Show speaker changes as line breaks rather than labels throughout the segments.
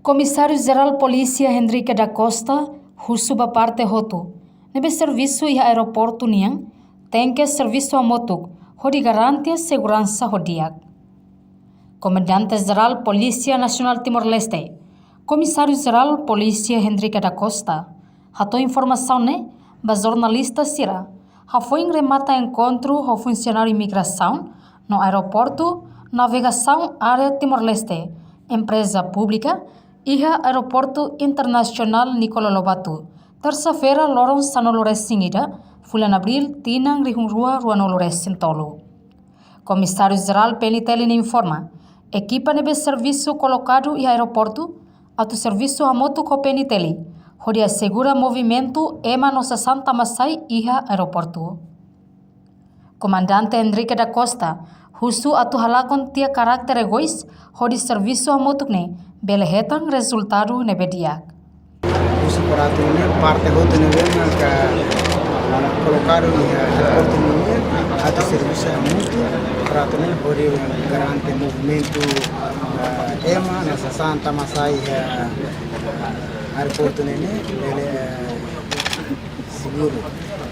Comissário-Geral Polícia Henrique da Costa, husuba parte hotu, nebe serviço e aeroporto niang, tem que serviço a motuk, hodi garante segurança hodiak. Comandante-Geral Polícia Nacional Timor-Leste, Comissário-Geral Polícia Henrique da Costa, hatou informação né, ba jornalista Sira, foi remata encontro com funcionário imigração no aeroporto Navegação Área Timor-Leste, empresa pública, e aeroporto internacional Nicolau Lobato, terça-feira lorong Sanolores Singida, bulan Abril, tinang rihung rua Ruanolores Sintolo. Comissário-Geral PNTL informa, equipa nebe serviço colocado e aeroporto, atu serviço a moto com PNTL, onde assegura movimento ema nossa Santa Masai e aeroporto. Comandante Henrique da Costa, husu atu halakon tia karakter egois, onde serviço a moto ne, belehetang resultado nebediak.
Husu paratu ne parte hotu ne venga ka colocar e aeroporto ne atu serviço a moto paratu ne onde garante movimento ema nossa Santa Masai aeroporto ne ele seguro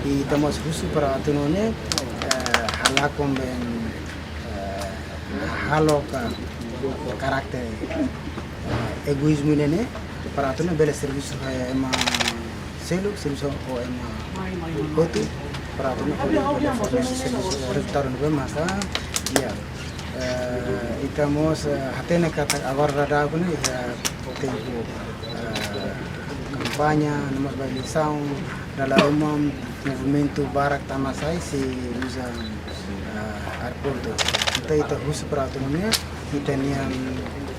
e estamos husu paratu ne halakon ben haloka karakter egoísmo nene para tu bela serviço ema selo serviço ou ema outro para tu bela serviço resultado no bem mas ya estamos atene kata agora da agora tempo campanha numa balização dalam movimento barak tamasai se usa aeroporto então itu khusus para tu kita ni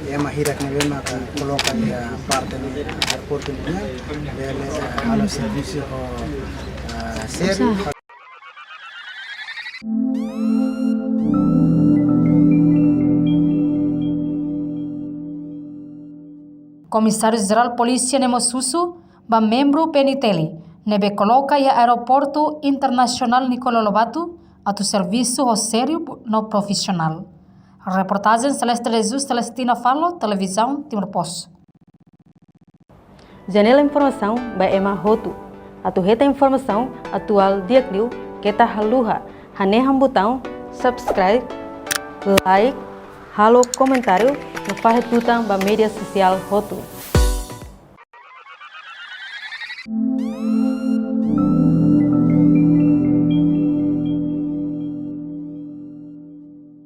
ema hirak na bema ka coloca parte do aeroporto niya bele halo serviço ho sério.
Comissário-Geral Polícia Nemosusu, ba membro PNTL, nebe coloca e aeroporto internacional Nicolau Lobato, atu serviço ho sério no profissional. Reportagem Celeste Jesus, Celestina Falo, Televisão Timor-Poste.
Janela informação ba ema hotu. Atu reta informação atual diakliu kita haluha. Haneham botão subscribe, like, halo comentário no fahetutang ba media sosial hotu.